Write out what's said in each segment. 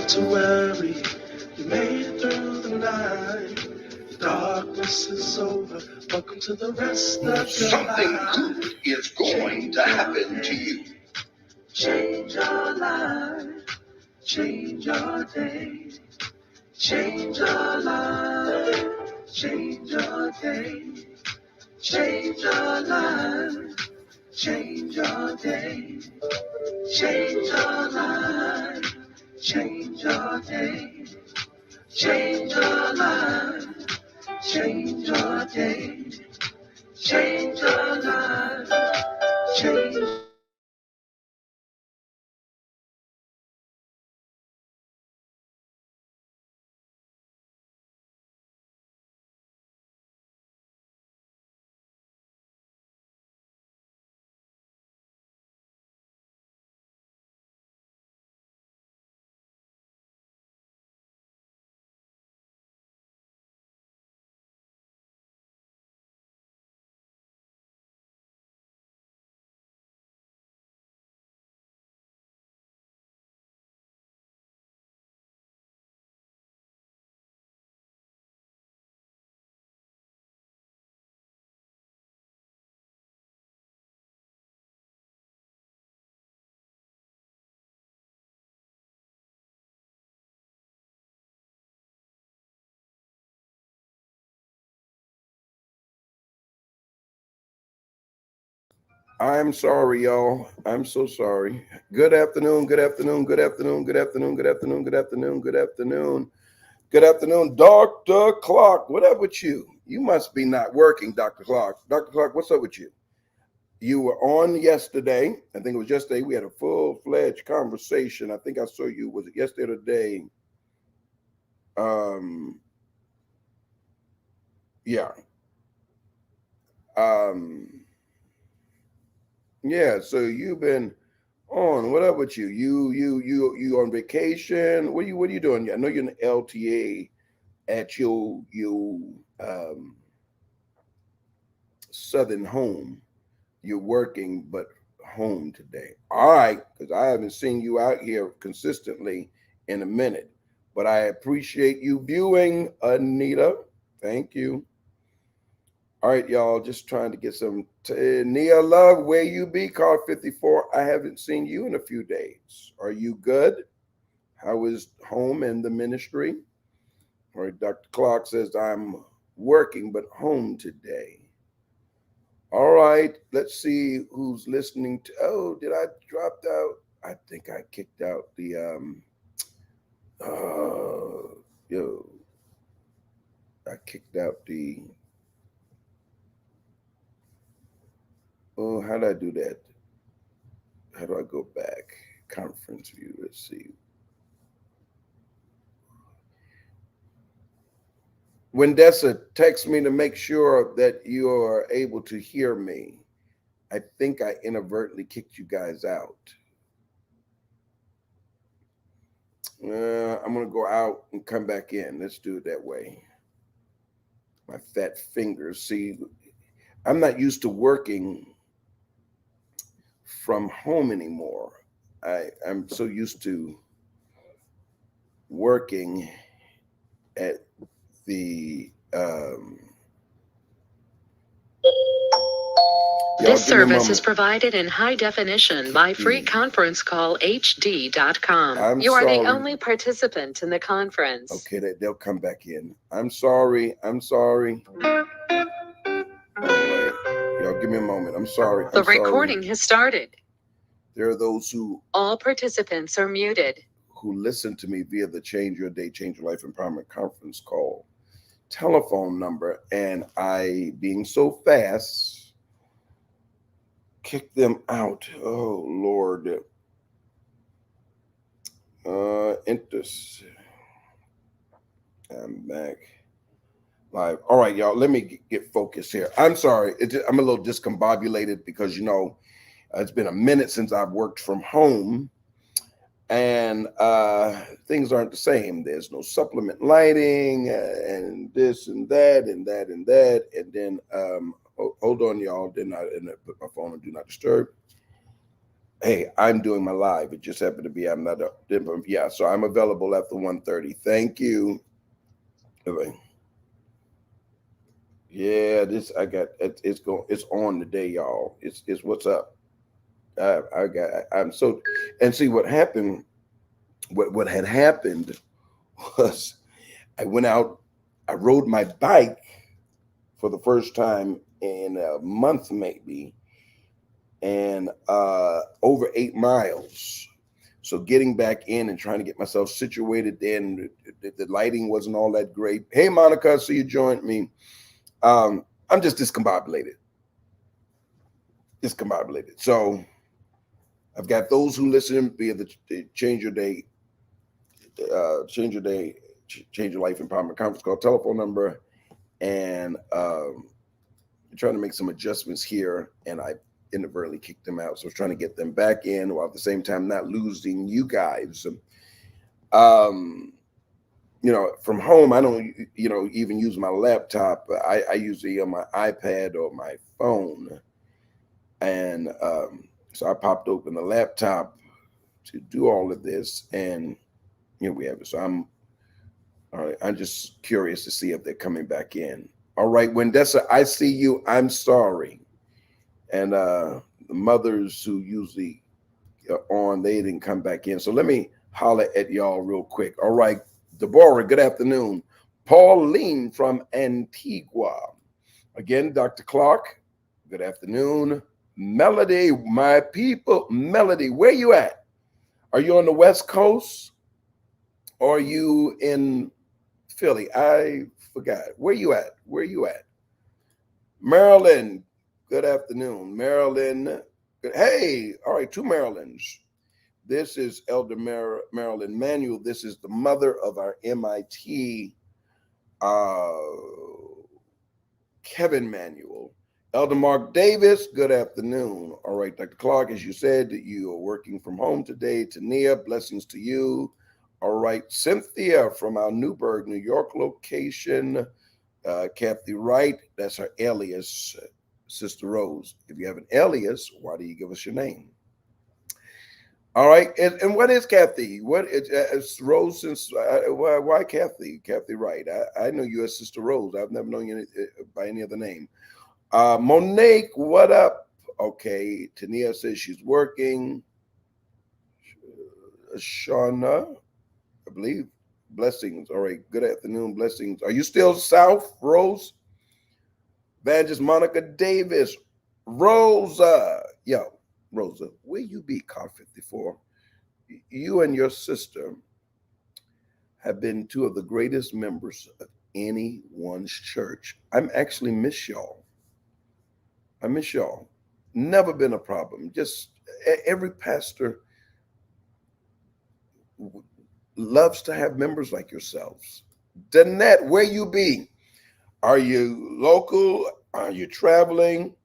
have to worry. You made it through the night. The darkness is over. Welcome to the rest of your life. Something good is going to happen to you. Change your life. Change your day. Change your life. Change your day. Change your life. Change your day. Change your life. Change your day. Change your life. Change your day. Change your life. Change. I'm sorry, y'all. I'm so sorry. Good afternoon, good afternoon, good afternoon, good afternoon, good afternoon, good afternoon, good afternoon, good afternoon, Dr. Clark. What up with you? You must be not working, Dr. Clark. Dr. Clark, what's up with you? You were on yesterday. I think it was yesterday. We had a full-fledged conversation. I think I saw you, was it yesterday or today? Um, yeah. Um, yeah, so you've been on. What up with you? You on vacation? What are you doing? I know you're in LTA at your southern home. You're working, but home today. All right, because I haven't seen you out here consistently in a minute. But I appreciate you viewing, Anita. Thank you. All right, y'all, just trying to get some Nia Love, where you be? Car 54. I haven't seen you in a few days. Are you good? How is home and the ministry? All right, Dr. Clark says I'm working but home today. All right, let's see who's listening to. Oh, did I dropped out? I think I kicked out the yo, I kicked out the how did I do that? How do I go back? Conference view. Let's see. Wendessa, text me to make sure that you are able to hear me. I think I inadvertently kicked you guys out. I'm going to go out and come back in. Let's do it that way. My fat fingers. See, I'm not used to working from home anymore. I'm so used to working at the This service is provided in high definition by freeconferencecallhd.com. You are the only participant in the conference. Okay, they'll come back in. I'm sorry. All right. Y'all give me a moment. I'm sorry. The recording has started. There are those who all participants are muted. Who listen to me via the Change Your Day, Change Your Life Empowerment Conference call telephone number, and I, being so fast, kick them out. Oh Lord. I'm back live. All right, y'all. Let me get focused here. I'm sorry. I'm a little discombobulated because it's been a minute since I've worked from home, and things aren't the same. There's no supplement lighting, and this and that, and that and that, and then hold on, y'all. Then I put my phone on do not disturb. Hey, I'm doing my live. It just happened to be I'm not yeah, so I'm available after 1:30. Thank you. Okay. Yeah, this I got it's on today, y'all. It's what's up. I'm so and see what happened, what had happened was I went out, I rode my bike for the first time in a month maybe, and over 8 miles. So getting back in and trying to get myself situated, then the lighting wasn't all that great. Hey Monica, I see you joined me. I'm just discombobulated. Discombobulated. So I've got those who listen via the Change Your Day, Change Your Day, Change Your Life Empowerment Conference Call telephone number, and trying to make some adjustments here, and I inadvertently kicked them out. So I was trying to get them back in while at the same time not losing you guys. You know, from home, I don't, you know, even use my laptop. I usually on my iPad or my phone. And so I popped open the laptop to do all of this, and here we have it. So I'm just curious to see if they're coming back in. All right, Wendessa, I see you. I'm sorry. And the mothers who usually are on, they didn't come back in. So let me holler at y'all real quick. All right, Deborah, good afternoon. Pauline from Antigua. Again, Dr. Clark, good afternoon. Melody, my people, Melody, where you at? Are you on the West Coast? Or are you in Philly? I forgot. Where you at? Where you at? Maryland, good afternoon. Maryland, hey, all right, 2 Marylands. This is Elder Marilyn Manuel. This is the mother of our MIT, Kevin Manuel. Elder Mark Davis, good afternoon. All right, Dr. Clark, as you said, that you are working from home today. Tania, blessings to you. All right, Cynthia from our Newburgh, New York location. Kathy Wright, that's her alias, Sister Rose. If you have an alias, why do you give us your name? All right, and what is Kathy? What is Rose? Since why Kathy? Kathy Wright. I know you as Sister Rose. I've never known you by any other name. Monique, what up? Okay, Tania says she's working. Shauna, I believe. Blessings. All right, good afternoon. Blessings. Are you still south, Rose? Evangelist Monica Davis. Rosa. Yo, Rosa, where you be, Car 54? You and your sister have been 2 of the greatest members of anyone's church. I'm actually miss y'all. I miss y'all. Never been a problem. Just every pastor loves to have members like yourselves. Danette, where you be? Are you local? Are you traveling?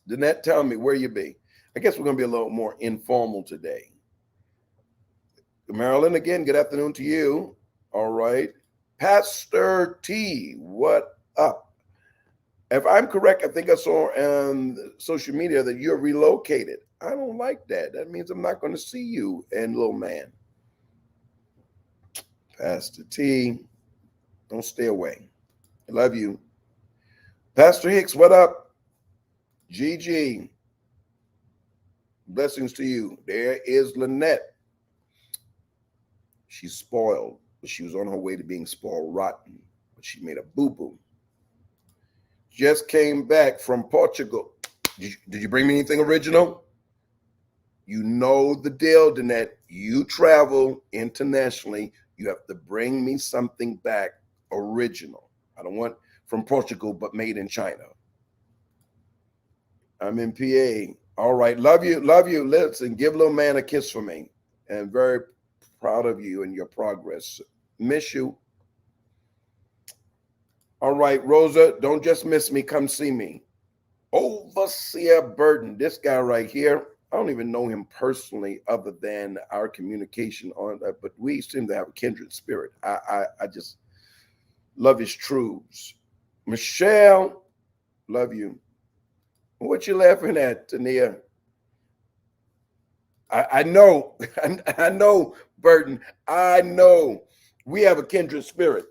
Danette, tell me where you be. I guess we're going to be a little more informal today. Marilyn, again, good afternoon to you. All right. Pastor T, what up? If I'm correct, I think I saw on social media that you're relocated. I don't like that. That means I'm not going to see you and little man. Pastor T, don't stay away. I love you. Pastor Hicks, what up? Gigi, blessings to you. There is Lynette. She's spoiled, but she was on her way to being spoiled rotten, but she made a boo-boo. Just came back from Portugal. Did you bring me anything original? You know the deal, Danette. You travel internationally. You have to bring me something back original. I don't want from Portugal, but made in China. I'm in PA. All right. Love you. Love you. Listen, give little man a kiss for me. And very proud of you and your progress. Miss you. All right, Rosa, don't just miss me. Come see me. Overseer Burton, this guy right here. I don't even know him personally other than our communication on that, but we seem to have a kindred spirit. I just love his truths. Michelle, love you. What you laughing at, Tania? I know, I know, Burton. I know we have a kindred spirit.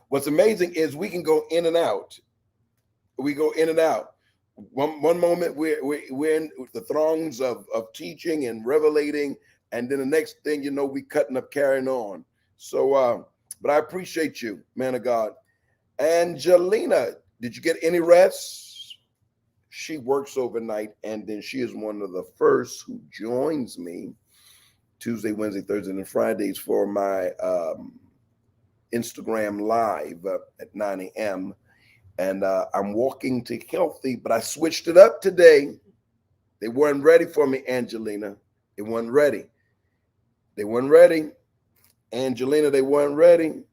What's amazing is we can go in and out. We go in and out. One moment we're in the throngs of teaching and revelating, and then the next thing you know, we cutting up, carrying on. So, but I appreciate you, man of God. Angelina, did you get any rest? She works overnight, and then she is one of the first who joins me Tuesday, Wednesday, Thursday, and Fridays for my Instagram live at 9 a.m. And I'm walking to healthy, but I switched it up today. They weren't ready for me, Angelina. They weren't ready. They weren't ready. Angelina, they weren't ready.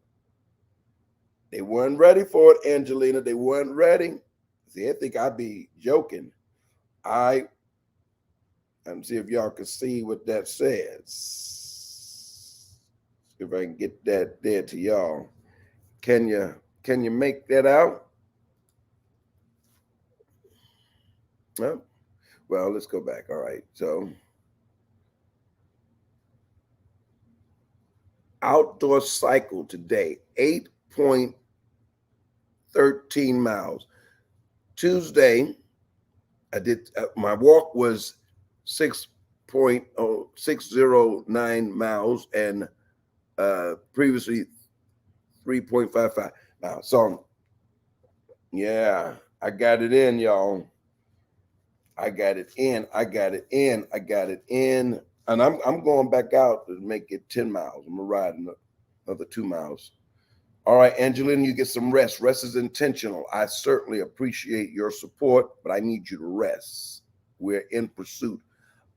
They weren't ready for it, Angelina. They weren't ready. See, I think I'd be joking. I'm see if y'all can see what that says. If I can get that there to y'all. Can you make that out? No? Well, let's go back. All right. So outdoor cycle today, 8.13 miles. Tuesday, I did my walk was 6.609 miles, and previously 3.55 miles. So yeah, I got it in, y'all. I got it in. And I'm going back out to make it 10 miles. I'm gonna ride another 2 miles. All right, Angelina, you get some rest. Rest is intentional. I certainly appreciate your support, but I need you to rest. We're in pursuit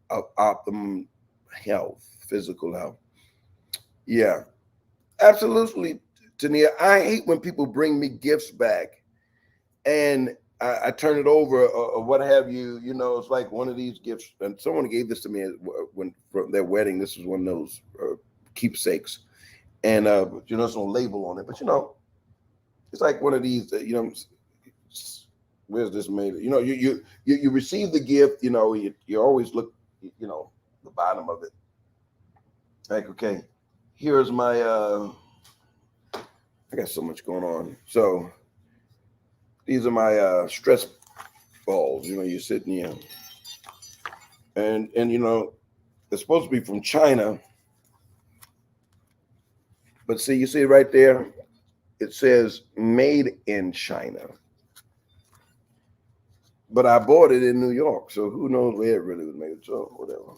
of optimum health, physical health. Yeah, absolutely, Tania. I hate when people bring me gifts back and I turn it over or what have you. You know, it's like one of these gifts, and someone gave this to me when from their wedding. This was one of those keepsakes. And you know, there's no label on it, but you know, it's like one of these. You know, where's this made? You know, you receive the gift. You know, you always look. You know, the bottom of it. Like, okay, here's my. I got so much going on. So these are my stress balls. You know, you're sitting here, and you know, they're supposed to be from China. But see, you see right there, it says made in China. But I bought it in New York, so who knows where it really was made. So whatever.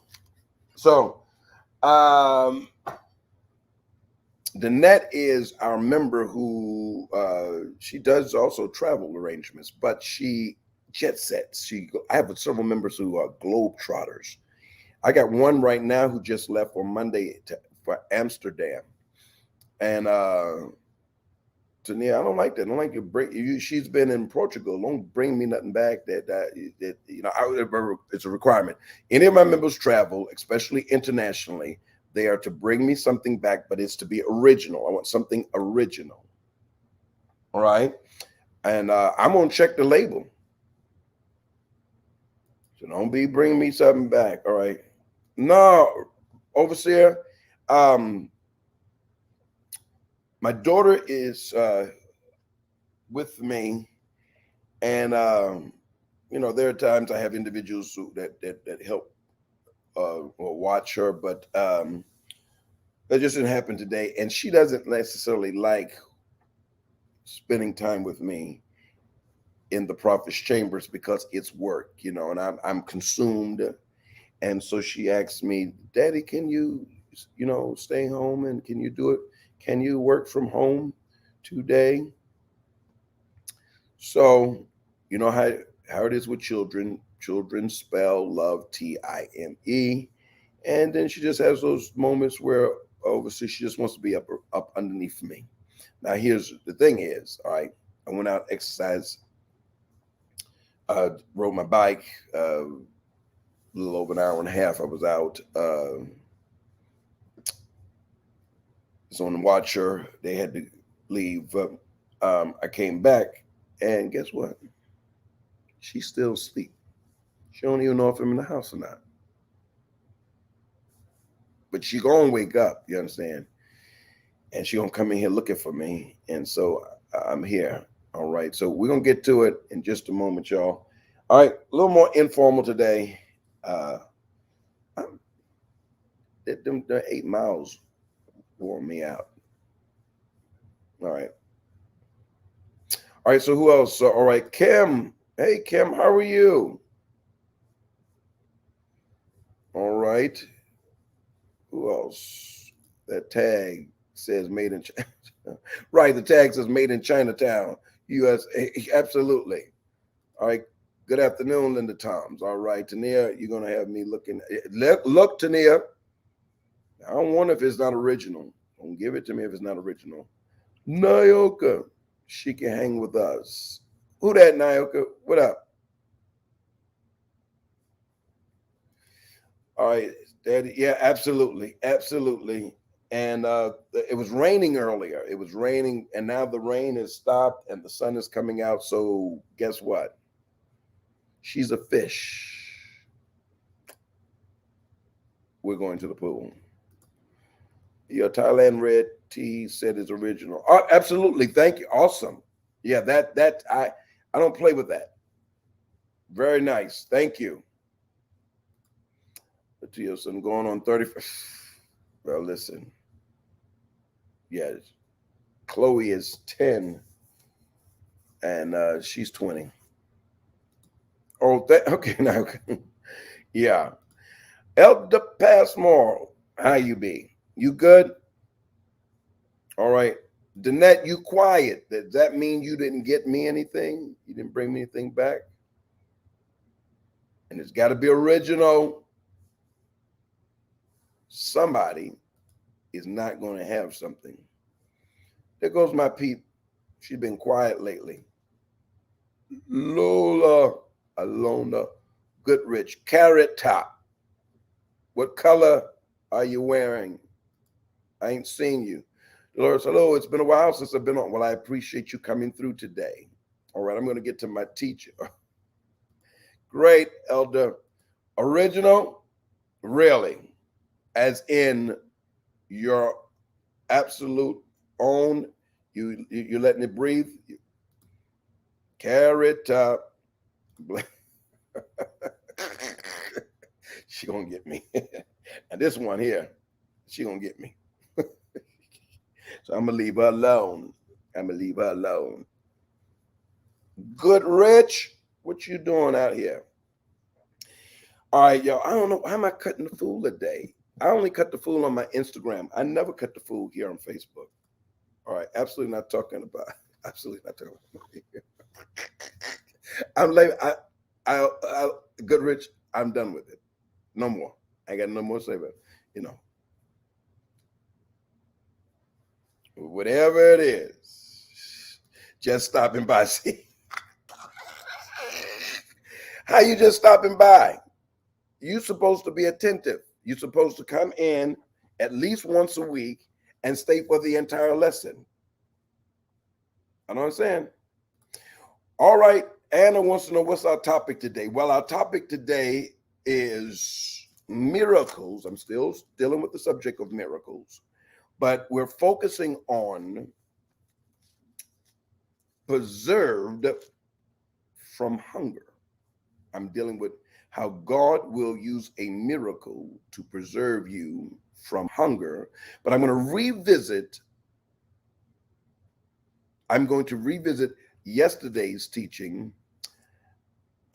So Danette is our member who she does also travel arrangements, but she jet sets. I have several members who are globetrotters. I got one right now who just left on Monday for Amsterdam. And Tania, I don't like that. I don't like you bring you. She's been in Portugal. Don't bring me nothing back that you know. It's a requirement. Any of my members travel, especially internationally, they are to bring me something back, but it's to be original. I want something original. All right, and I'm gonna check the label. So don't be bringing me something back. All right, no, overseer. My daughter is with me, and you know, there are times I have individuals that help or watch her, but that just didn't happen today. And she doesn't necessarily like spending time with me in the prophet's chambers because it's work, you know, and I'm consumed. And so she asked me, Daddy, can you know, stay home and can you do it? Can you work from home today? So, you know how it is with children. Children spell love Time. And then she just has those moments where obviously she just wants to be up underneath me. Now, here's the thing is, all right, I went out, exercised, rode my bike, a little over an hour and a half. I was out. So on the watcher, they had to leave. I came back, and guess what? She's still asleep. She don't even know if I'm in the house or not. but she gonna wake up, you understand? And she gonna come in here looking for me. And so I'm here. All right. So we're gonna get to it in just a moment, y'all. All right, a little more informal today. The 8 miles wore me out. All right. All right, so who else? All right, Kim. Hey, Kim, how are you? All right. Who else? That tag says made in China. Right, the tag says made in Chinatown, USA. Absolutely. All right. Good afternoon, Linda Toms. All right, Tania, you're going to have me looking. Look, Tania. I don't want it if it's not original. Don't give it to me if it's not original. Nyoka, she can hang with us. Who that, Nyoka? What up? All right, Daddy. Yeah, absolutely. Absolutely. And it was raining earlier. It was raining, and now the rain has stopped and the sun is coming out. So guess what? She's a fish. We're going to the pool. Your Thailand red tea said is original. Oh, absolutely. Thank you. Awesome. Yeah, that I don't play with that. Very nice. Thank you. Matthias, I'm going on 31st. Well, listen. Yes. Chloe is 10 and she's 20. Oh, okay, now. Yeah. Elder Passmore, how you be? You good? All right. Danette, you quiet. Does that mean you didn't get me anything? You didn't bring me anything back? And it's got to be original. Somebody is not going to have something. There goes my peep. She's been quiet lately. Lola Alona Goodrich, carrot top. What color are you wearing? I ain't seen you. Dolores, hello, it's been a while since I've been on. Well, I appreciate you coming through today. All right, I'm going to get to my teacher. Great, Elder. Original? Really? As in your absolute own? You're letting it breathe? Carrot top. She gonna get me. And this one here, she gonna get me. So I'm gonna leave her alone. Good Rich, what you doing out here? All right, y'all. I don't know. How am I cutting the fool today? I only cut the fool on my Instagram. I never cut the fool here on Facebook. All right, absolutely not talking about. Absolutely not talking about. I'm like, I Good Rich, I'm done with it. No more. I got no more to say about it. Whatever it is, just stopping by. See, how you just stopping by? You're supposed to be attentive. You're supposed to come in at least once a week and stay for the entire lesson. I know what I'm saying? All right. Anna wants to know what's our topic today. Well, our topic today is miracles. I'm still dealing with the subject of miracles, but we're focusing on preserved from hunger. I'm dealing with how God will use a miracle to preserve you from hunger, but I'm going to revisit yesterday's teaching.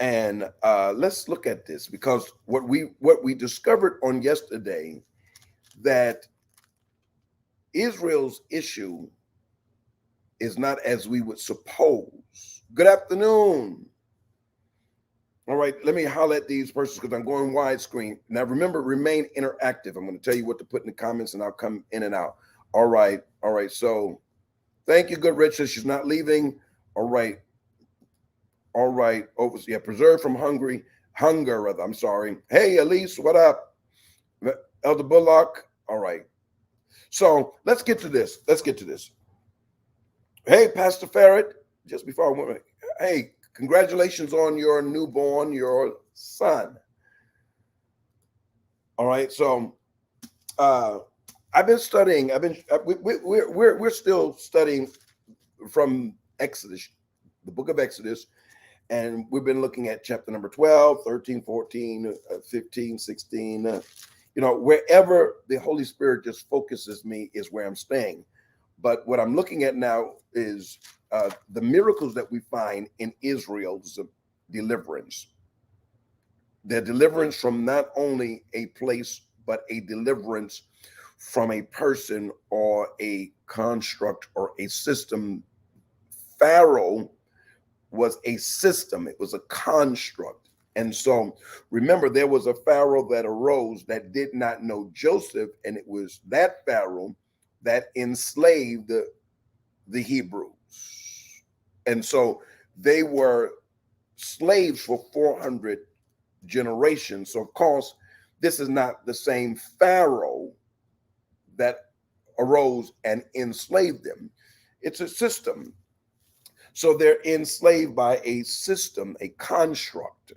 And let's look at this, because what we discovered on yesterday, that Israel's issue is not as we would suppose. Good afternoon. All right, let me holler at these persons because I'm going widescreen. Now remember, remain interactive. I'm going to tell you what to put in the comments and I'll come in and out. All right. So thank you, Good Rich. She's not leaving. All right. Preserved from hunger. I'm sorry. Hey, Elise, what up? Elder Bullock. All right. So let's get to this. Hey, Pastor Farrett, just before I went, hey, congratulations on your newborn, your son. All right. So I've been studying. We're still studying from Exodus, the book of Exodus, and we've been looking at chapter number 12, 13, 14, 15, 16. Wherever the Holy Spirit just focuses me is where I'm staying. But what I'm looking at now is the miracles that we find in Israel's deliverance. Their deliverance from not only a place, but a deliverance from a person or a construct or a system. Pharaoh was a system, it was a construct. And so remember, there was a Pharaoh that arose that did not know Joseph, and it was that Pharaoh that enslaved the Hebrews. And so they were slaves for 400 generations. So of course, this is not the same Pharaoh that arose and enslaved them. It's a system. So they're enslaved by a system, a construct.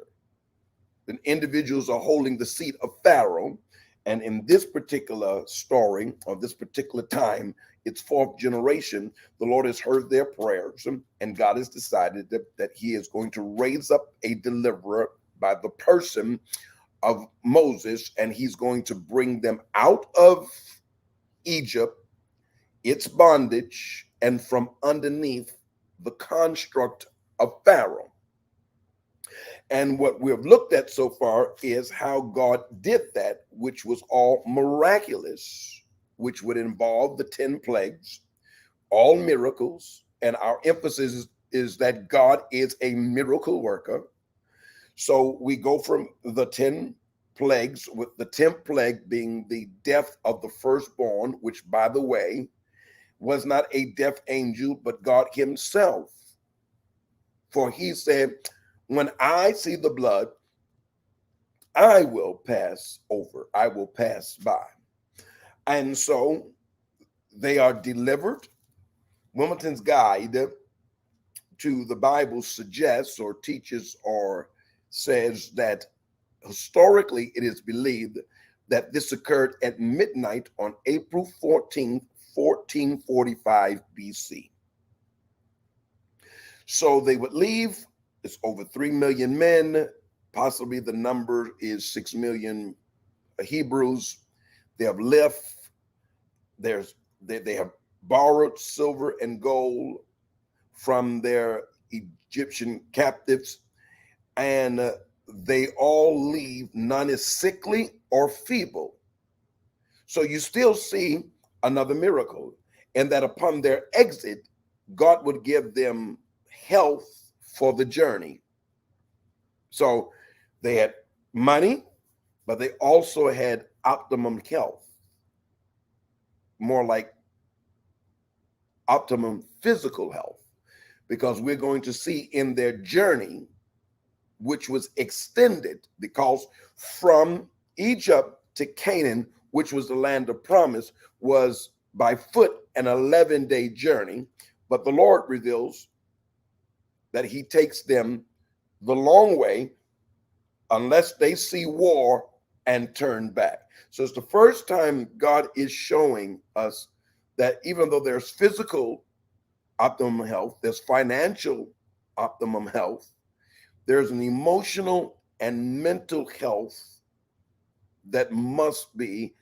And individuals are holding the seat of Pharaoh. And in this particular story, or this particular time, it's fourth generation, the Lord has heard their prayers, and God has decided that he is going to raise up a deliverer by the person of Moses, and he's going to bring them out of Egypt, its bondage, and from underneath the construct of Pharaoh. And what we have looked at so far is how God did that, which was all miraculous, which would involve the 10 plagues, all miracles. And our emphasis is that God is a miracle worker. So we go from the 10 plagues, with the 10th plague being the death of the firstborn, which, by the way, was not a death angel, but God himself. For he said, when I see the blood, I will pass over, I will pass by. And so they are delivered. Wilmington's Guide to the Bible suggests or teaches or says that historically it is believed that this occurred at midnight on April 14th, 1445 BC. So they would leave. It's over 3 million men. Possibly the number is 6 million Hebrews. They have left. They have borrowed silver and gold from their Egyptian captives, and they all leave. None is sickly or feeble. So you still see another miracle, and that upon their exit, God would give them health for the journey. So they had money, but they also had optimum health, more like optimum physical health, because we're going to see in their journey, which was extended, because from Egypt to Canaan, which was the land of promise, was by foot an 11-day journey. But the Lord reveals that he takes them the long way unless they see war and turn back. So it's the first time God is showing us that even though there's physical optimum health, there's financial optimum health, there's an emotional and mental health that must be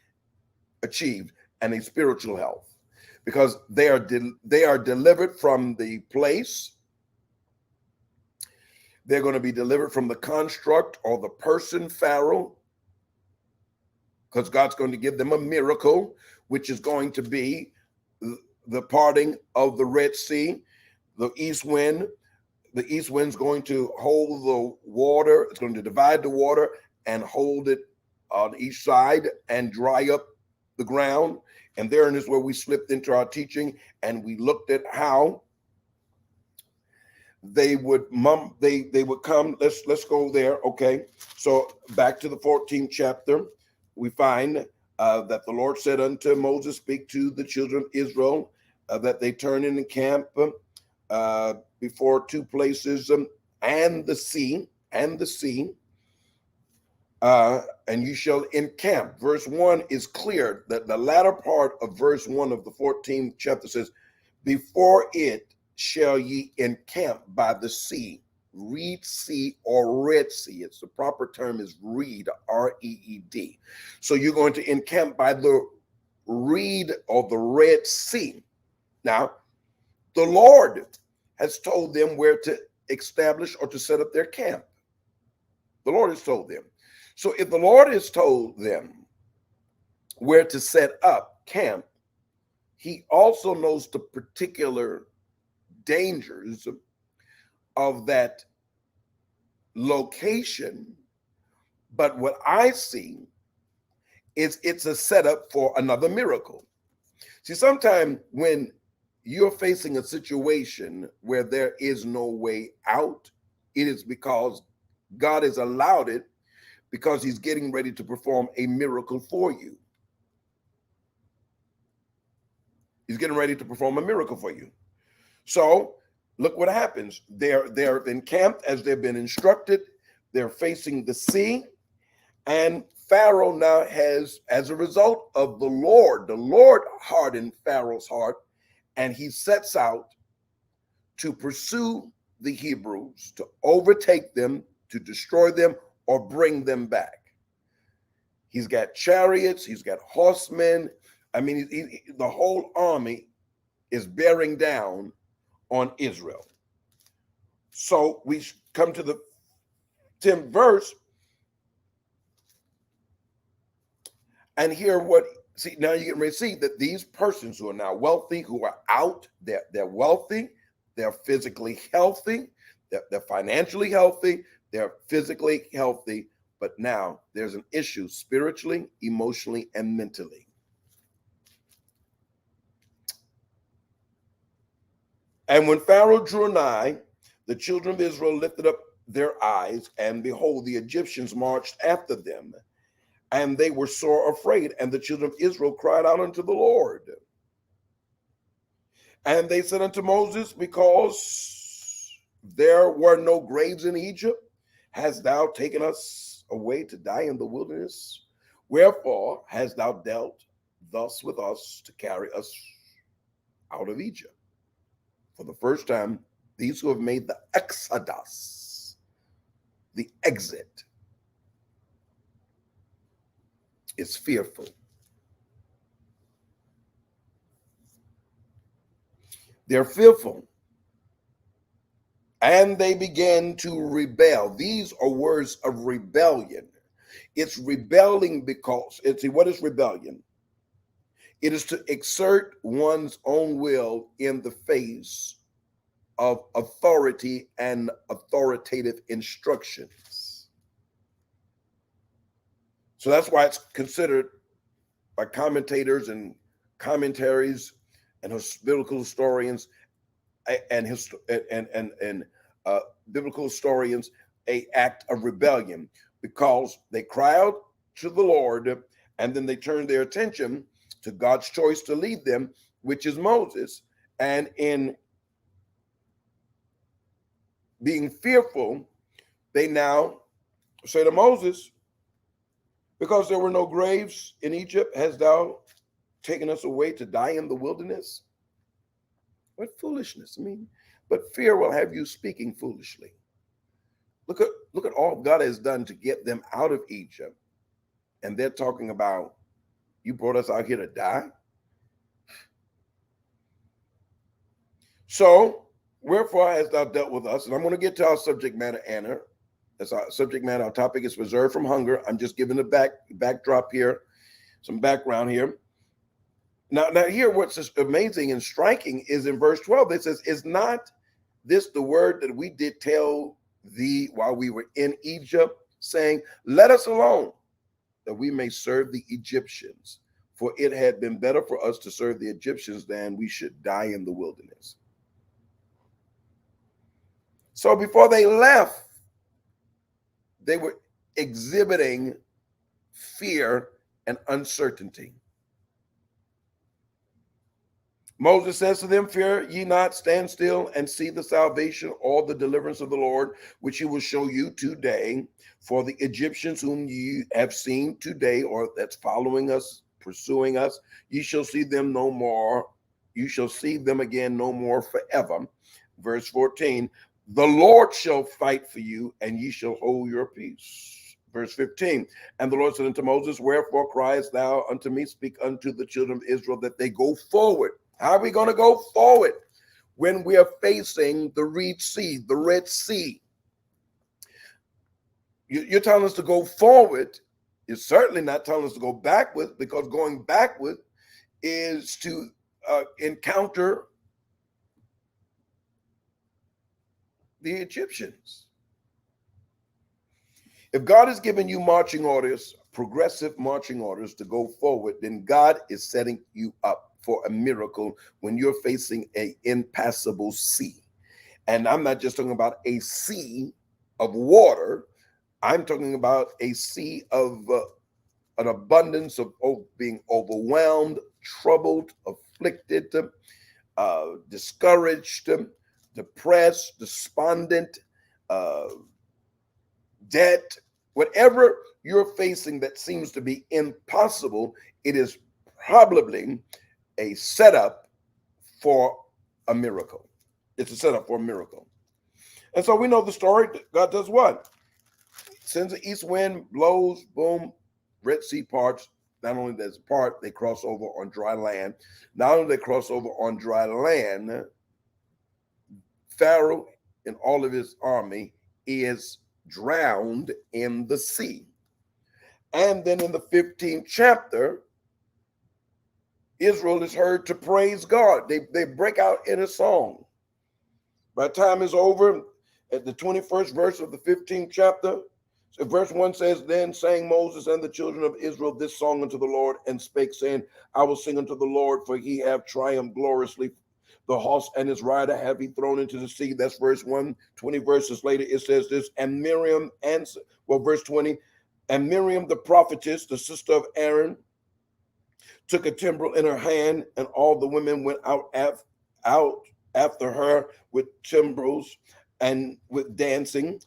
achieved, and a spiritual health, because they are delivered from the place. They're going to be delivered from the construct or the person Pharaoh, because God's going to give them a miracle, which is going to be the parting of the Red Sea. The east wind's going to hold the water. It's going to divide the water and hold it on each side and dry up the ground. And therein is where we slipped into our teaching, and we looked at how they would come. Let's go there. Okay. So back to the 14th chapter, we find that the Lord said unto Moses, speak to the children of Israel that they turn in the camp before two places, and the sea. And you shall encamp. Verse 1 is clear that the latter part of verse 1 of the 14th chapter says, before it shall ye encamp by the sea, Reed Sea or Red Sea. It's the proper term is Reed, R-E-E-D. So you're going to encamp by the Reed or the Red Sea. Now, the Lord has told them where to establish or to set up their camp. The Lord has told them. So if the Lord has told them where to set up camp, he also knows the particular dangers of that location. But what I see is it's a setup for another miracle. See, sometimes when you're facing a situation where there is no way out, it is because God has allowed it, because he's getting ready to perform a miracle for you. He's getting ready to perform a miracle for you. So look what happens. They're encamped as they've been instructed. They're facing the sea. And Pharaoh now has, as a result of the Lord hardened Pharaoh's heart, and he sets out to pursue the Hebrews, to overtake them, to destroy them, or bring them back. He's got chariots, he's got horsemen. I mean, the whole army is bearing down on Israel. So we come to the 10th verse and hear what, see, now you can see that these persons who are now wealthy, who are out, they're wealthy, they're physically healthy, they're financially healthy, they're physically healthy, but now there's an issue spiritually, emotionally, and mentally. And when Pharaoh drew nigh, the children of Israel lifted up their eyes, and behold, the Egyptians marched after them, and they were sore afraid. And the children of Israel cried out unto the Lord. And they said unto Moses, because there were no graves in Egypt, hast thou taken us away to die in the wilderness? Wherefore hast thou dealt thus with us to carry us out of Egypt? For the first time, these who have made the exodus, the exit, is fearful. They're fearful. And they began to rebel. These are words of rebellion. It's rebelling because, see, what is rebellion? It is to exert one's own will in the face of authority and authoritative instructions. So that's why it's considered by commentators and commentaries and biblical historians and biblical historians an act of rebellion, because they cry out to the Lord and then they turn their attention to God's choice to lead them, which is Moses. And in being fearful, they now say to Moses, because there were no graves in Egypt, hast thou taken us away to die in the wilderness? What foolishness. I mean, but fear will have you speaking foolishly. Look at all God has done to get them out of Egypt. And they're talking about, you brought us out here to die? So, wherefore hast thou dealt with us? And I'm going to get to our subject matter, Anna. That's our subject matter. Our topic is reserved from hunger. I'm just giving the backdrop here, some background here. Now here, what's amazing and striking is in verse 12, it says, is not this the word that we did tell thee while we were in Egypt, saying, let us alone, that we may serve the Egyptians? For it had been better for us to serve the Egyptians than we should die in the wilderness. So before they left, they were exhibiting fear and uncertainty. Moses says to them, fear ye not, stand still and see the salvation or the deliverance of the Lord, which he will show you today. For the Egyptians whom ye have seen today, or that's following us, pursuing us, ye shall see them no more. You shall see them again no more forever. Verse 14, the Lord shall fight for you, and ye shall hold your peace. Verse 15, and the Lord said unto Moses, wherefore criest thou unto me? Speak unto the children of Israel that they go forward. How are we going to go forward when we are facing the Red Sea, the Red Sea? You're telling us to go forward. You're certainly not telling us to go backward, because going backward is to encounter the Egyptians. If God has given you marching orders, progressive marching orders to go forward, then God is setting you up for a miracle when you're facing an impassable sea. And I'm not just talking about a sea of water. I'm talking about a sea of an abundance of being overwhelmed, troubled, afflicted, discouraged, depressed, despondent, debt, whatever you're facing that seems to be impossible, it is probably a setup for a miracle. It's a setup for a miracle. And so we know the story. God does what? Sends the east wind, blows, boom, Red Sea parts. Not only does it part, they cross over on dry land. Not only they cross over on dry land, Pharaoh and all of his army is drowned in the sea. And then in the 15th chapter, Israel is heard to praise God. They break out in a song. By the time is over, at the 21st verse of the 15th chapter, so verse 1 says, then sang Moses and the children of Israel this song unto the Lord, and spake, saying, I will sing unto the Lord, for he hath triumphed gloriously. The horse and his rider have he thrown into the sea. That's verse 1. 20 verses later, it says this, and Miriam answered, verse 20, and Miriam the prophetess, the sister of Aaron, took a timbrel in her hand, and all the women went out after her with timbrels and with dancing.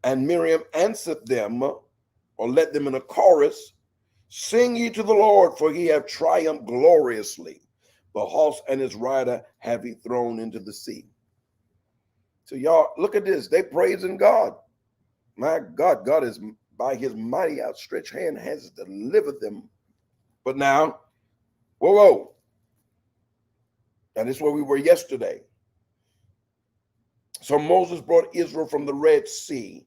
And Miriam answered them, or led them in a chorus, sing ye to the Lord, for he hath triumphed gloriously. The horse and his rider have he thrown into the sea. So y'all, look at this. They praising God. My God, God is by his mighty outstretched hand has delivered them. But now, whoa. And this is where we were yesterday. So Moses brought Israel from the Red Sea,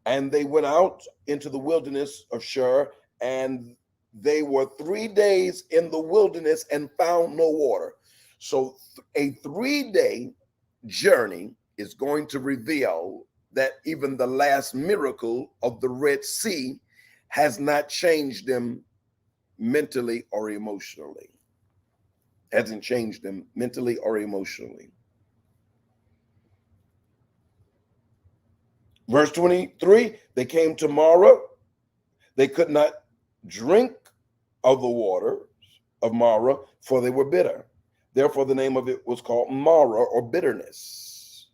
and they went out into the wilderness of Shur, and they were 3 days in the wilderness and found no water. So a 3-day journey is going to reveal that even the last miracle of the Red Sea has not changed them mentally or emotionally. Hasn't changed them mentally or emotionally. Verse 23, they came to Marah. They could not drink of the water of Marah, for they were bitter. Therefore, the name of it was called Marah, or bitterness.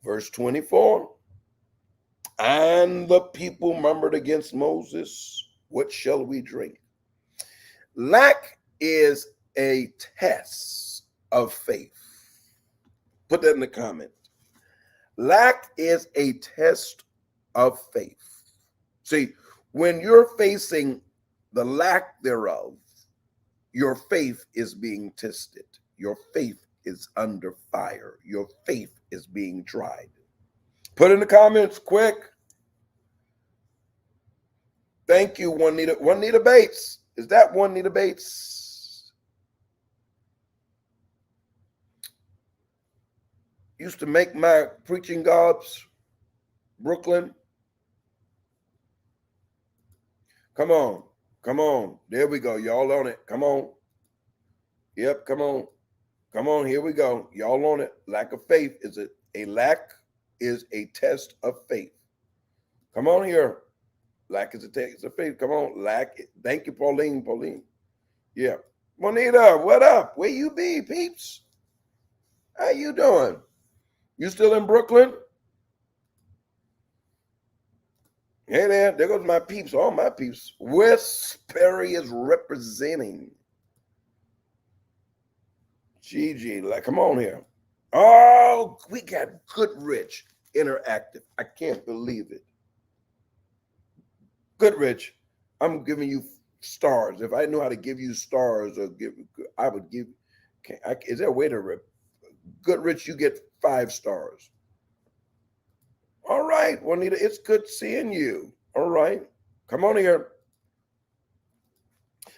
Verse 24, and the people murmured against Moses, what shall we drink? Lack is a test of faith. Put that in the comment. Lack is a test of faith. See, when you're facing the lack thereof, your faith is being tested. Your faith is under fire. Your faith is being tried. Put in the comments quick. Thank you, Juanita Bates. Is that Juanita Bates? Used to make my preaching jobs, Brooklyn. Come on. There we go. Y'all on it. Come on. Yep, come on. Here we go. Y'all on it. Lack of faith is a lack is a test of faith. Come on here. Lack is a test of faith. Come on. Lack. Thank you, Pauline. Yeah. Juanita, what up? Where you be, peeps? How you doing? You still in Brooklyn? Hey there goes my peeps, all my peeps. West Perry is representing. Gigi, like, come on here. Oh, we got Goodrich Interactive. I can't believe it. Goodrich, I'm giving you stars. If I knew how to give you stars, or I would give. Is there a way to Goodrich? You get 5 stars. All right, Juanita, it's good seeing you. All right, come on here.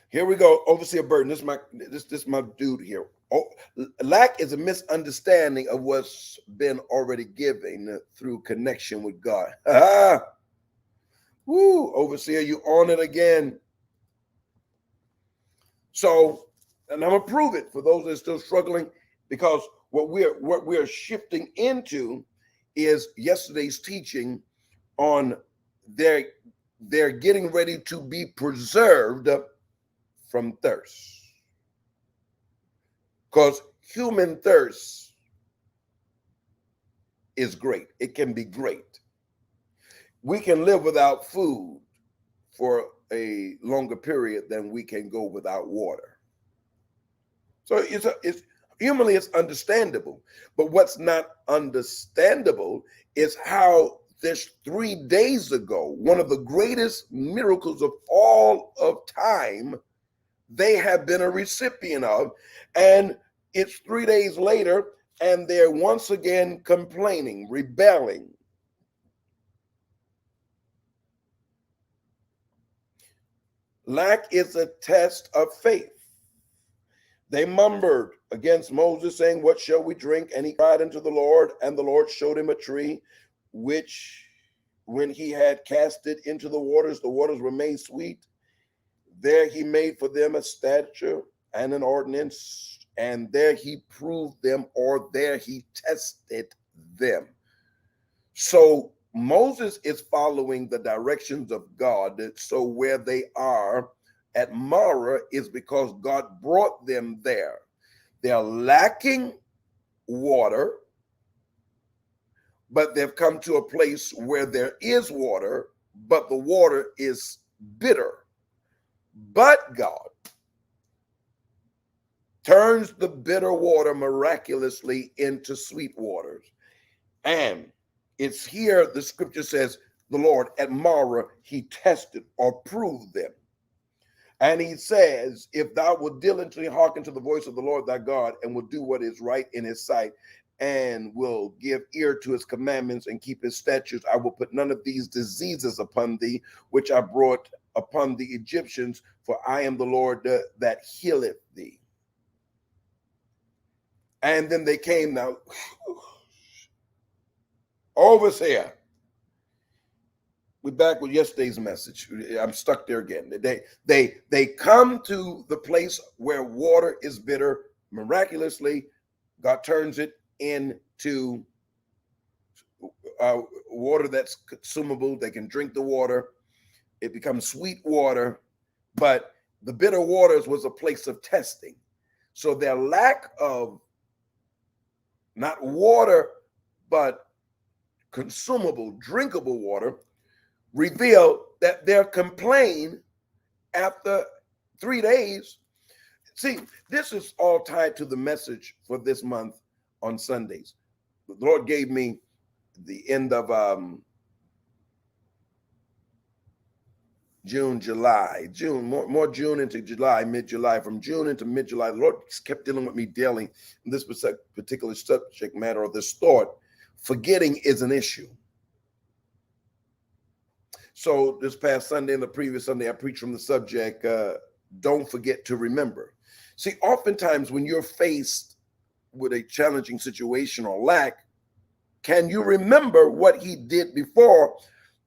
Here we go, Overseer Burton. This is my dude here. Oh, lack is a misunderstanding of what's been already given through connection with God. Woo, Overseer, you on it again. So, and I'm gonna prove it for those that are still struggling, because what we're shifting into is yesterday's teaching on they're getting ready to be preserved from thirst. Because human thirst is great. It can be great. We can live without food for a longer period than we can go without water. So it's humanly it's understandable. But what's not understandable is how this 3 days ago, one of the greatest miracles of all of time, they have been a recipient of, and it's 3 days later, and they're once again complaining, rebelling. Lack is a test of faith. They murmured against Moses, saying, "What shall we drink?" And he cried unto the Lord, and the Lord showed him a tree, which when he had cast it into the waters were made sweet. There he made for them a statute and an ordinance, and there he proved them, or there he tested them. So Moses is following the directions of God. So where they are at Marah is because God brought them there. They're lacking water, but they've come to a place where there is water, but the water is bitter. But God turns the bitter water miraculously into sweet waters. And it's here the scripture says, the Lord at Marah, he tested or proved them. And he says, if thou wilt diligently hearken to the voice of the Lord thy God, and will do what is right in his sight, and will give ear to his commandments and keep his statutes, I will put none of these diseases upon thee, which I brought upon the Egyptians, for I am the Lord that healeth thee. And then they came now, Overseer. We're back with yesterday's message. I'm stuck there again. They come to the place where water is bitter. Miraculously, God turns it into water that's consumable. They can drink the water. It becomes sweet water. But the bitter waters was a place of testing. So their lack of not water, but consumable, drinkable water, revealed that their complaint after 3 days. See, this is all tied to the message for this month on Sundays. The Lord gave me the end of June, more June into July, mid-July, from June into mid-July. The Lord kept dealing with me daily in this particular subject matter, or this thought. Forgetting is an issue. So this past Sunday and the previous Sunday, I preached from the subject, don't forget to remember. See, oftentimes when you're faced with a challenging situation or lack, can you remember what he did before?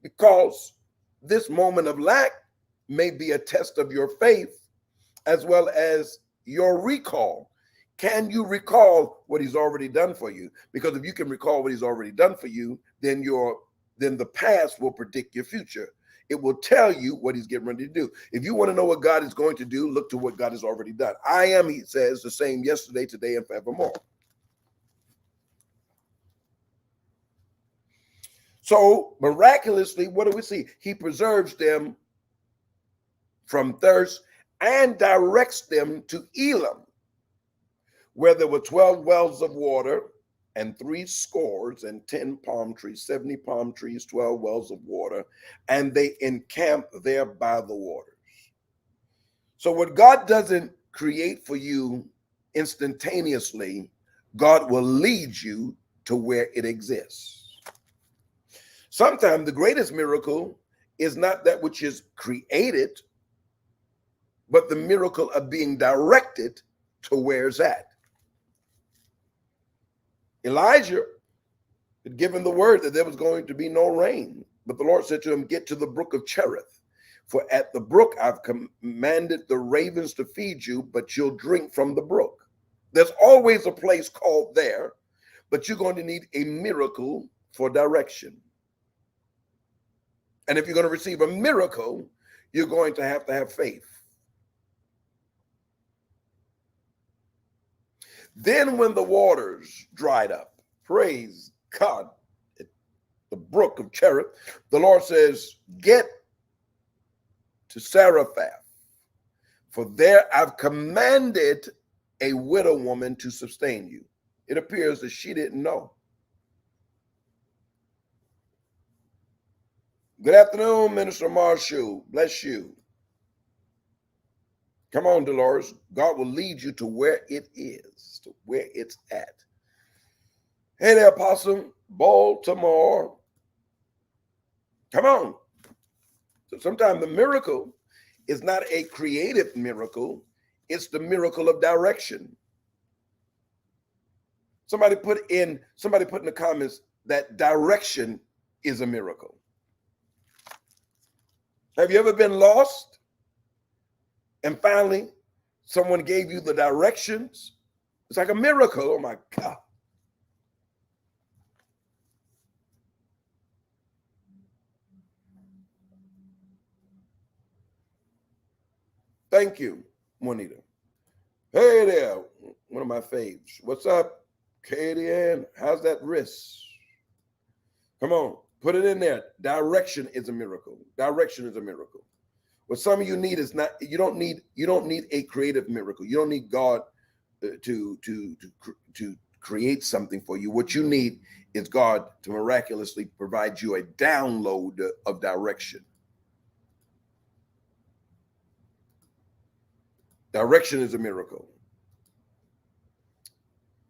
Because this moment of lack may be a test of your faith as well as your recall. Can you recall what he's already done for you? Because if you can recall what he's already done for you, then the past will predict your future. It will tell you what he's getting ready to do. If you want to know what God is going to do, look to what God has already done. I am, he says, the same yesterday, today, and forevermore. So miraculously, what do we see? He preserves them from thirst and directs them to Elam, where there were 12 wells of water and 70 palm trees, 70 palm trees, 12 wells of water, and they encamped there by the waters. So what God doesn't create for you instantaneously, God will lead you to where it exists. Sometimes the greatest miracle is not that which is created, but the miracle of being directed to where it's at. Elijah had given the word that there was going to be no rain, but the Lord said to him, get to the brook of Cherith, for at the brook I've commanded the ravens to feed you, but you'll drink from the brook. There's always a place called there, but you're going to need a miracle for direction. And if you're going to receive a miracle, you're going to have faith. Then when the waters dried up, praise God, at the brook of Cherith, the Lord says, get to Zarephath, for there I've commanded a widow woman to sustain you. It appears that she didn't know. Good afternoon, Minister Marshall. Bless you. Come on, Dolores. God will lead you to where it is, to where it's at. Hey there, Apostle. Baltimore. Come on. So sometimes the miracle is not a creative miracle. It's the miracle of direction. Somebody put in the comments that direction is a miracle. Have you ever been lost? And finally, someone gave you the directions? It's like a miracle. Oh my God. Thank you, Juanita. Hey there, one of my faves. What's up, Katie Ann? How's that wrist? Come on, put it in there. Direction is a miracle. Direction is a miracle. What some of you need is not, you don't need a creative miracle. You don't need God to create something for you. What you need is God to miraculously provide you a download of direction. Direction is a miracle.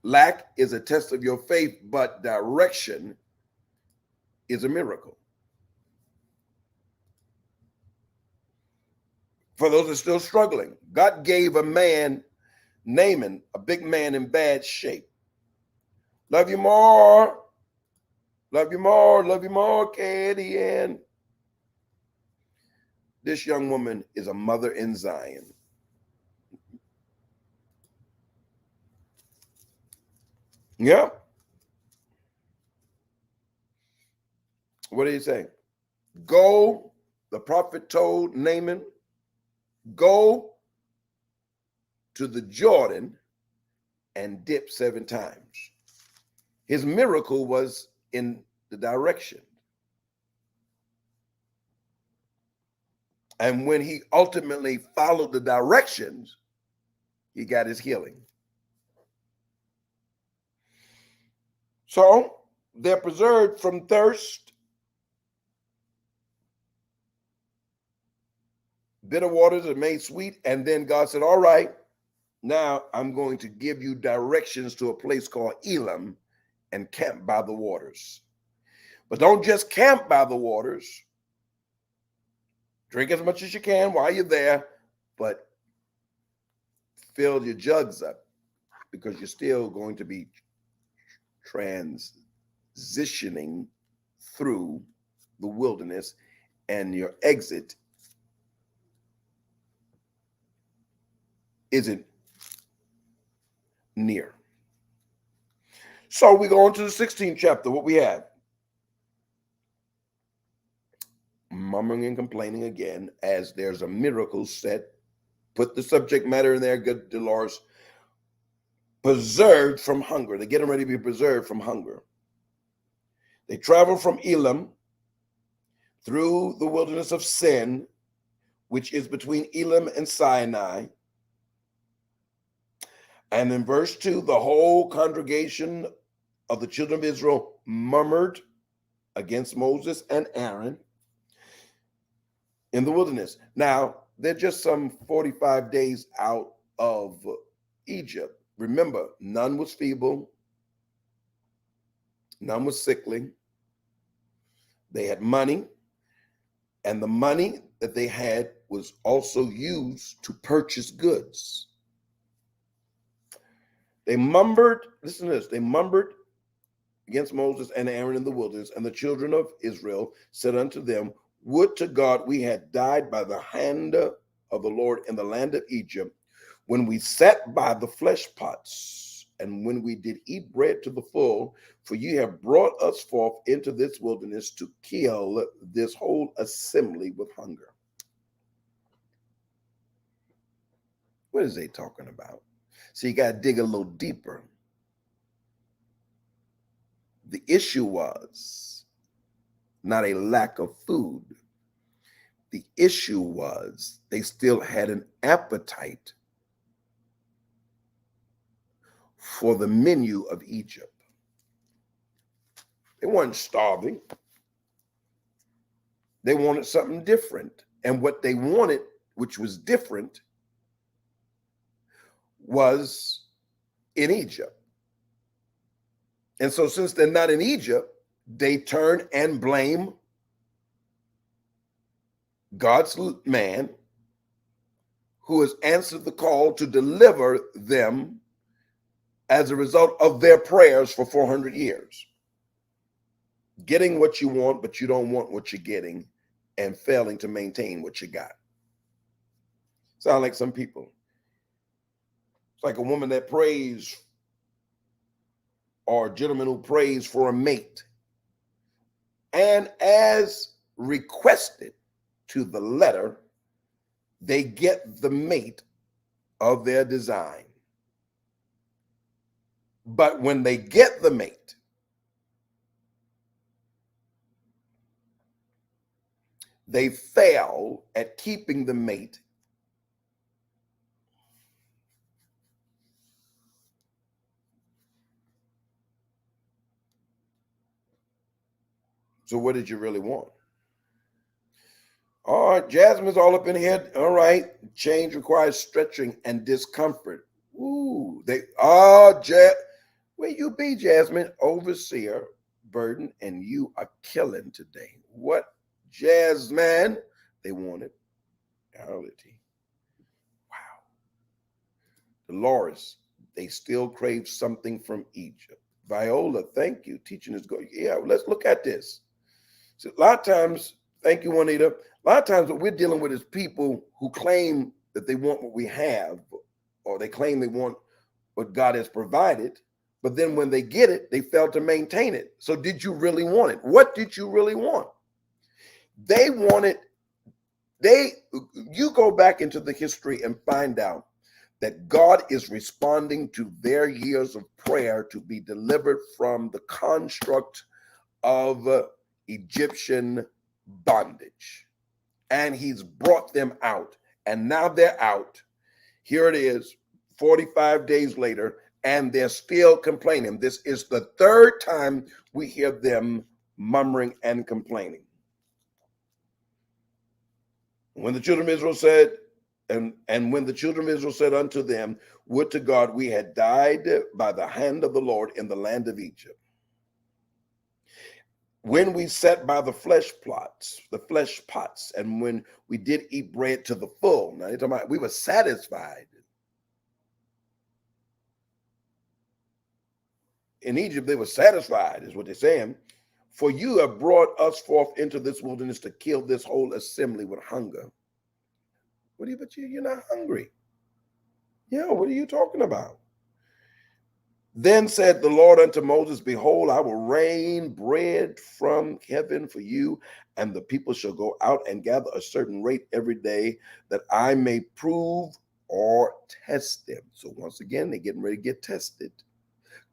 Lack is a test of your faith, but direction is a miracle. For those that are still struggling, God gave a man, Naaman, a big man in bad shape. Love you more. Love you more. Love you more, Katie Ann. This young woman is a mother in Zion. Yeah. What did he say? Go, the prophet told Naaman, go to the Jordan and dip 7 times. His miracle was in the direction. And when he ultimately followed the directions, he got his healing. So they're preserved from thirst. Bitter waters are made sweet. And then God said, all right, now I'm going to give you directions to a place called Elam and camp by the waters. But don't just camp by the waters. Drink as much as you can while you're there, but fill your jugs up because you're still going to be transitioning through the wilderness, and your exit isn't near. So we go on to the 16th chapter. What we have? murmuring and complaining again as there's a miracle set. Put the subject matter in there, good Dolores. Preserved from hunger. They're getting ready to be preserved from hunger. They travel from Elim through the wilderness of Sin, which is between Elim and Sinai. And in verse 2, the whole congregation of the children of Israel murmured against Moses and Aaron in the wilderness. Now, they're just some 45 days out of Egypt. Remember, none was feeble, none was sickly. They had money, and the money that they had was also used to purchase goods. They murmured, listen to this, they murmured against Moses and Aaron in the wilderness, and the children of Israel said unto them, would to God we had died by the hand of the Lord in the land of Egypt, when we sat by the flesh pots, and when we did eat bread to the full, for you have brought us forth into this wilderness to kill this whole assembly with hunger. What is they talking about? So you got to dig a little deeper. The issue was not a lack of food. The issue was they still had an appetite for the menu of Egypt. They weren't starving. They wanted something different. And what they wanted, which was different, was in Egypt. And so since they're not in Egypt, they turn and blame God's man who has answered the call to deliver them as a result of their prayers for 400 years. Getting what you want, but you don't want what you're getting, and failing to maintain what you got. Sound like some people. It's like a woman that prays, or a gentleman who prays for a mate, and as requested to the letter, they get the mate of their design. But when they get the mate, they fail at keeping the mate. So what did you really want? All right, Jasmine's all up in here. All right, change requires stretching and discomfort. Ooh, where you be, Jasmine? Overseer, burden, and you are killing today. What, Jasmine? They wanted reality. Wow. Dolores, they still crave something from Egypt. Viola, thank you. Teaching is good. Yeah, let's look at this. So a lot of times, thank you, Juanita. A lot of times what we're dealing with is people who claim that they want what we have, or they claim they want what God has provided, but then when they get it, they fail to maintain it. So did you really want it? What did you really want? They wanted, you go back into the history and find out that God is responding to their years of prayer to be delivered from the construct of Egyptian bondage. And he's brought them out. And now they're out. Here it is, 45 days later, and they're still complaining. This is the third time we hear them murmuring and complaining. When the children of Israel said, and when the children of Israel said unto them, would to God we had died by the hand of the Lord in the land of Egypt, when we sat by the flesh pots, and when we did eat bread to the full. Now you're talking about we were satisfied. In Egypt, they were satisfied, is what they're saying. For you have brought us forth into this wilderness to kill this whole assembly with hunger. You're not hungry. Yeah, what are you talking about? Then said the Lord unto Moses, behold, I will rain bread from heaven for you, and the people shall go out and gather a certain rate every day, that I may prove or test them. So once again, they're getting ready to get tested.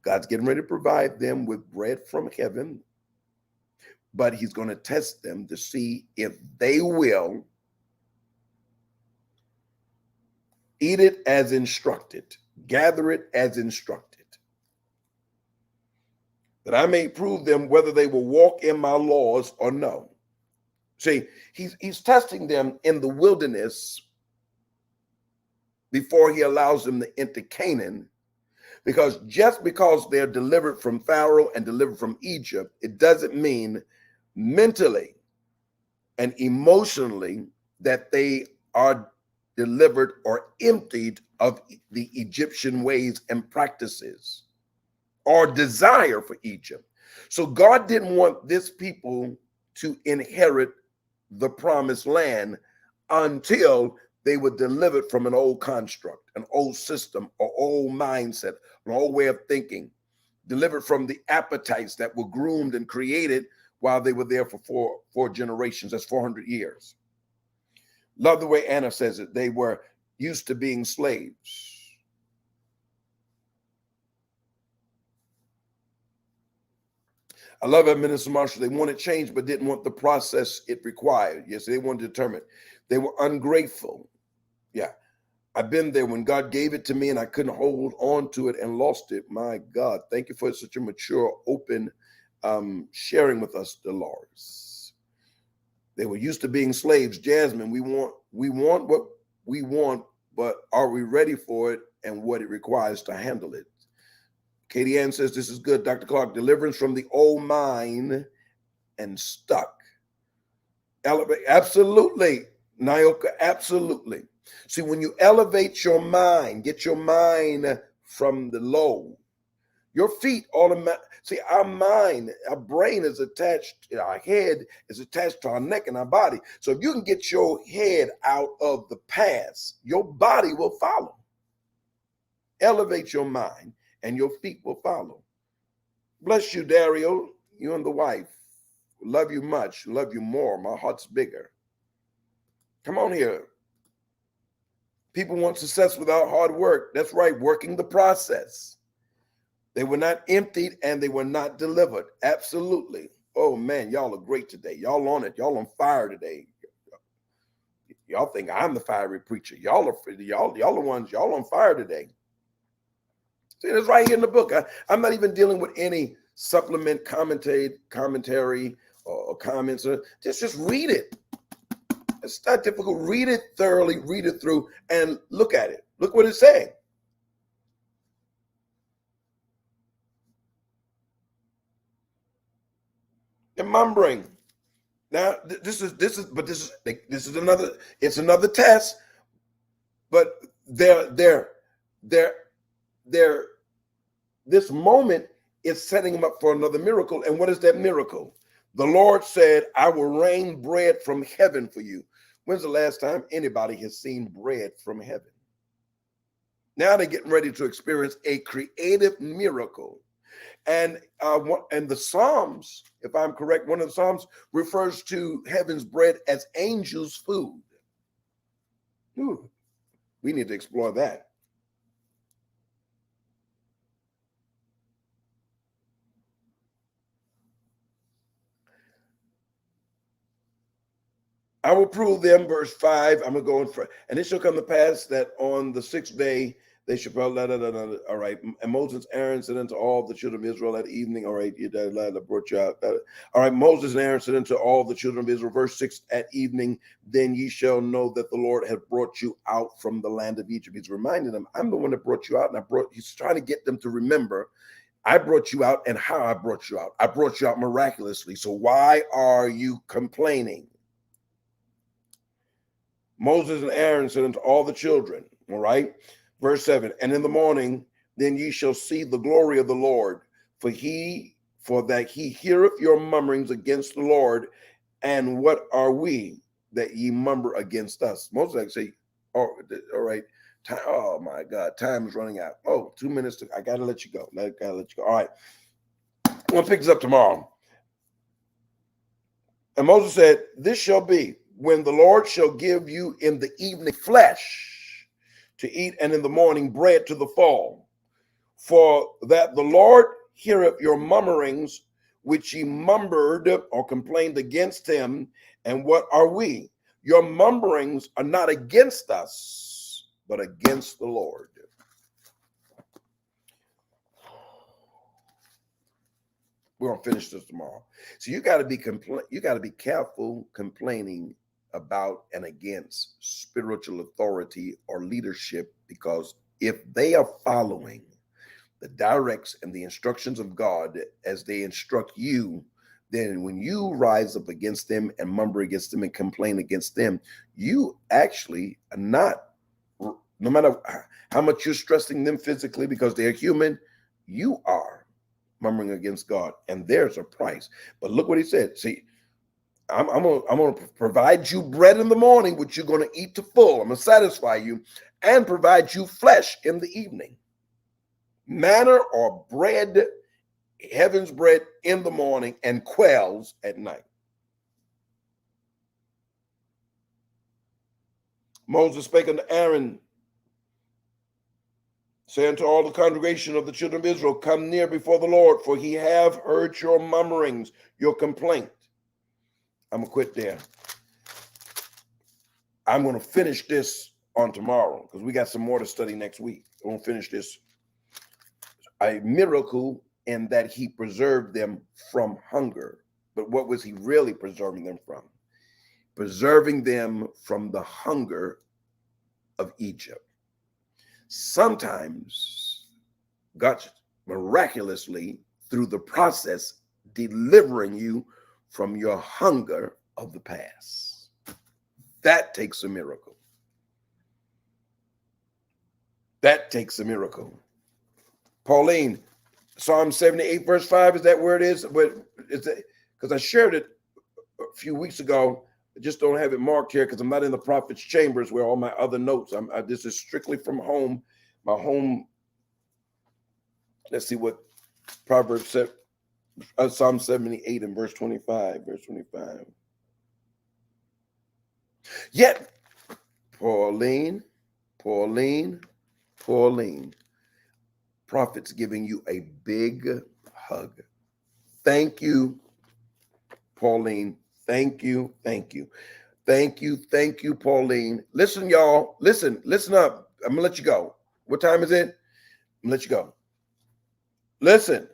God's getting ready to provide them with bread from heaven, but he's going to test them to see if they will eat it as instructed, gather it as instructed, that I may prove them whether they will walk in my laws or no. See, he's testing them in the wilderness before he allows them to enter Canaan, because just because they're delivered from Pharaoh and delivered from Egypt, it doesn't mean mentally and emotionally that they are delivered or emptied of the Egyptian ways and practices or desire for Egypt. So God didn't want this people to inherit the promised land until they were delivered from an old construct, an old system, or old mindset, an old way of thinking, delivered from the appetites that were groomed and created while they were there for four generations. That's 400 years. Love the way Anna says it. They were used to being slaves. I love it, Minister Marshall. They wanted change, but didn't want the process it required. Yes, they wanted to determine. They were ungrateful. Yeah, I've been there when God gave it to me and I couldn't hold on to it and lost it. My God, thank you for such a mature, open sharing with us, Dolores. They were used to being slaves. Jasmine, we want what we want, but are we ready for it and what it requires to handle it? Katie Ann says, this is good. Dr. Clark, deliverance from the old mind and stuck. Absolutely, Nyoka, absolutely. See, when you elevate your mind, get your mind from the low, your feet automatically, see, our mind, our brain is attached, our head is attached to our neck and our body. So if you can get your head out of the past, your body will follow. Elevate your mind and your feet will follow. Bless you, Dario, you and the wife. Love you much, love you more. My heart's bigger. Come on here. People want success without hard work. That's right, working the process. They were not emptied and they were not delivered. Absolutely. Oh man, y'all are great today. Y'all on it. Y'all on fire today. Y'all think I'm the fiery preacher. Y'all the ones, y'all on fire today. See, it's right here in the book. I'm not even dealing with any supplement commentary or comments. Just read it. It's not difficult. Read it thoroughly, read it through, and look at it. Look what it's saying. Remembering. Now, this is another test, but this moment is setting them up for another miracle. And what is that miracle? The Lord said, I will rain bread from heaven for you. When's the last time anybody has seen bread from heaven? Now they're getting ready to experience a creative miracle. And the Psalms, if I'm correct, one of the Psalms refers to heaven's bread as angels' food. Ooh, we need to explore that. I will prove them, verse 5. I'm going to go in front. And it shall come to pass that on the sixth day, they shall probably, all right. And Moses and Aaron said unto all the children of Israel at evening, all right, I brought you out. All right, Moses and Aaron said unto all the children of Israel, verse 6, at evening, then ye shall know that the Lord hath brought you out from the land of Egypt. He's reminding them, I'm the one that brought you out. And he's trying to get them to remember, I brought you out and how I brought you out. I brought you out miraculously. So why are you complaining? Moses and Aaron said unto all the children, all right, verse 7, and in the morning, then ye shall see the glory of the Lord, for that he heareth your murmurings against the Lord. And what are we that ye murmur against us? Moses say, all right, Oh my God, time is running out. Oh, 2 minutes. I gotta let you go. I gotta let you go. All right. I'm gonna pick this up tomorrow. And Moses said, "This shall be when the Lord shall give you in the evening flesh to eat, and in the morning bread to the fall. For that the Lord heareth your murmurings, which ye murmured or complained against him. And what are we? Your murmurings are not against us, but against the Lord." We're gonna finish this tomorrow. So you got to be careful complaining about and against spiritual authority or leadership, because if they are following the directs and the instructions of God as they instruct you, then when you rise up against them and murmur against them and complain against them, you actually are not, no matter how much you're stressing them physically because they're human, you are murmuring against God, and there's a price. But look what he said. See, I'm gonna provide you bread in the morning, which you're gonna eat to full. I'm gonna satisfy you, and provide you flesh in the evening. Manna or bread, heaven's bread in the morning, and quails at night. Moses spake unto Aaron, saying to all the congregation of the children of Israel, "Come near before the Lord, for he have heard your murmurings, your complaint." I'm going to quit there. I'm going to finish this on tomorrow because we got some more to study next week. I'm going to finish this. A miracle in that he preserved them from hunger. But what was he really preserving them from? Preserving them from the hunger of Egypt. Sometimes God miraculously, through the process, delivering you from your hunger of the past. That takes a miracle. That takes a miracle. Pauline, Psalm 78, verse 5, is that where it is? But it's because I shared it a few weeks ago. I just don't have it marked here because I'm not in the prophet's chambers where all my other notes. This is strictly from home. My home. Let's see what Proverbs said. Psalm 78 and verse 25. Verse 25. Yet, Pauline. Prophet's giving you a big hug. Thank you, Pauline. Thank you, Pauline. Listen, y'all. Listen up. I'm gonna let you go. What time is it? I'm gonna let you go. Listen.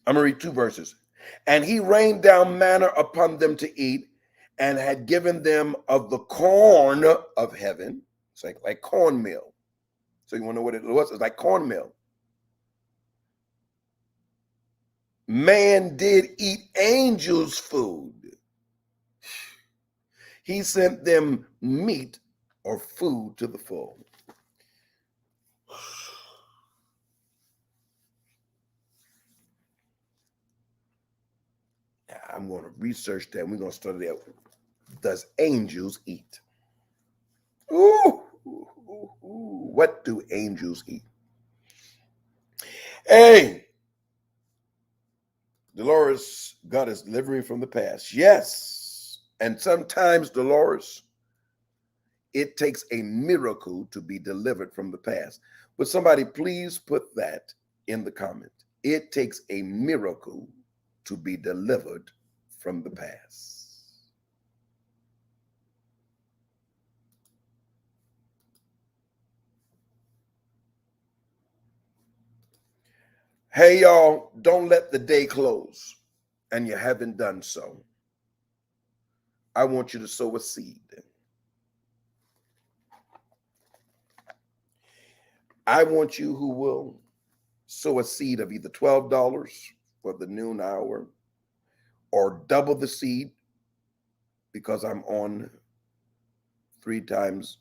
I'm gonna read 2 verses. And he rained down manna upon them to eat, and had given them of the corn of heaven. It's like cornmeal. So you want to know what it was? It's like cornmeal. Man did eat angels' food. He sent them meat or food to the full. I'm going to research that. We're going to study that. Does angels eat? Ooh, what do angels eat? Hey, Dolores, God is delivering from the past. Yes. And sometimes, Dolores, it takes a miracle to be delivered from the past. Would somebody please put that in the comment? It takes a miracle to be delivered from the past. Hey, y'all, don't let the day close and you haven't done so. I want you to sow a seed. I want you who will sow a seed of either $12 for the noon hour or double the seed, because I'm on 3 times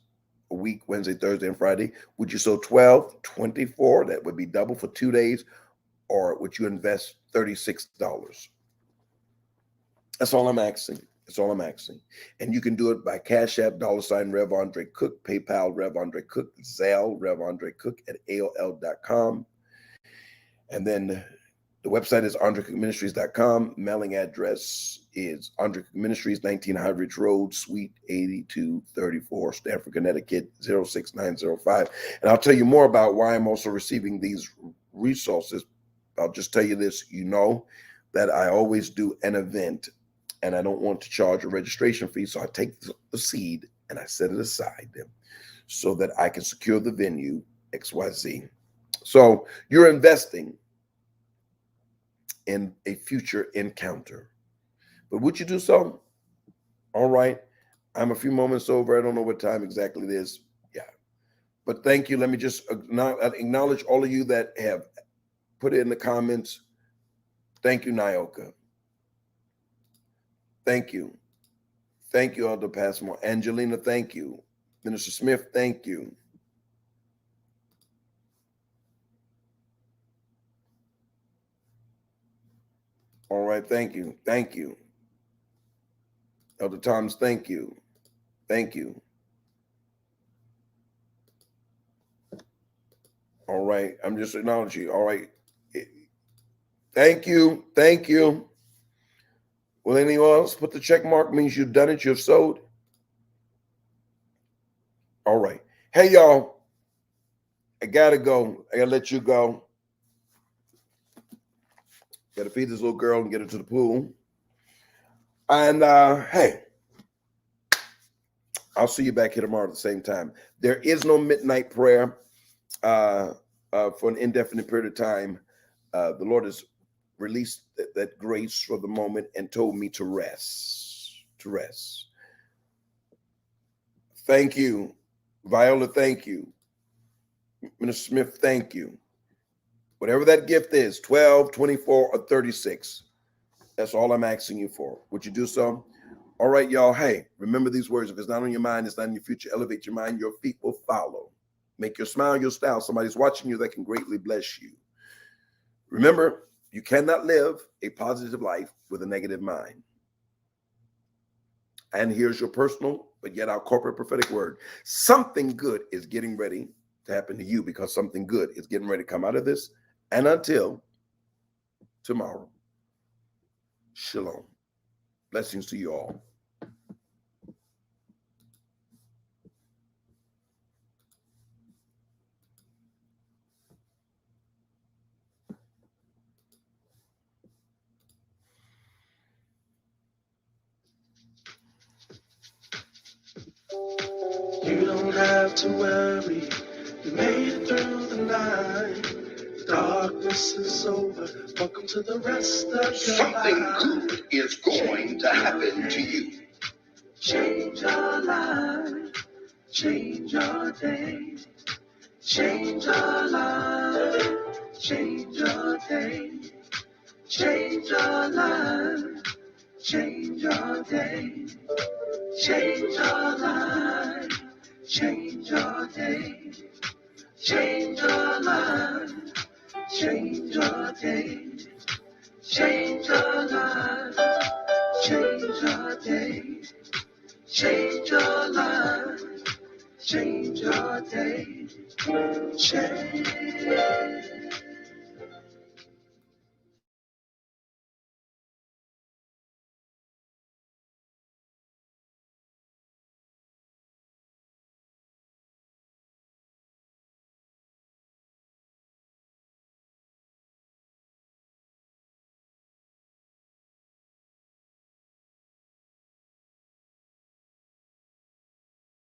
a week, Wednesday, Thursday, and Friday. Would you sow 12, 24? That would be double for 2 days. Or would you invest $36? That's all I'm asking. That's all I'm asking. And you can do it by Cash App, $ Rev Andre Cook, PayPal, Rev Andre Cook, Zelle, Rev Andre Cook at AOL.com. And then the website is AndreCookMinistries.com. Mailing address is Andre Cook Ministries, 19 High Ridge Road, Suite 8234, Stamford, Connecticut, 06905. And I'll tell you more about why I'm also receiving these resources. I'll just tell you this, you know that I always do an event and I don't want to charge a registration fee. So I take the seed and I set it aside so that I can secure the venue, XYZ. So you're investing in a future encounter. But would you do so? All right. I'm a few moments over. I don't know what time exactly it is. Yeah. But thank you. Let me just acknowledge all of you that have put it in the comments. Thank you, Nyoka. Thank you. Thank you, Elder Passmore. Angelina, thank you. Minister Smith, thank you. All right, thank you. Thank you. Elder Thomas, thank you. Thank you. All right, I'm just acknowledging you. All right. Thank you. Thank you. Will anyone else put the check mark? Means you've done it, you've sowed. All right. Hey, y'all. I gotta go. I gotta let you go. Gotta feed this little girl and get her to the pool. And hey, I'll see you back here tomorrow at the same time. There is no midnight prayer for an indefinite period of time. The Lord has released that grace for the moment and told me to rest. To rest. Thank you. Viola, thank you. Minister Smith, thank you. Whatever that gift is, 12, 24, or 36, that's all I'm asking you for. Would you do so? All right, y'all. Hey, remember these words. If it's not on your mind, it's not in your future. Elevate your mind. Your feet will follow. Make your smile your style. Somebody's watching you that can greatly bless you. Remember, you cannot live a positive life with a negative mind. And here's your personal, but yet our corporate prophetic word. Something good is getting ready to happen to you because something good is getting ready to come out of this. And until tomorrow, shalom. Blessings to you all. You don't have to worry. You made it through the night. Darkness is over. Welcome to the rest of your Something life. good is going to happen to you. Change your life. Change your day. Change your life. Change your day. Change your life. Change your day. Change your life. Change your day. Change your life. Change your day. Change your life. Change your day. Change your life. Change your day. Change.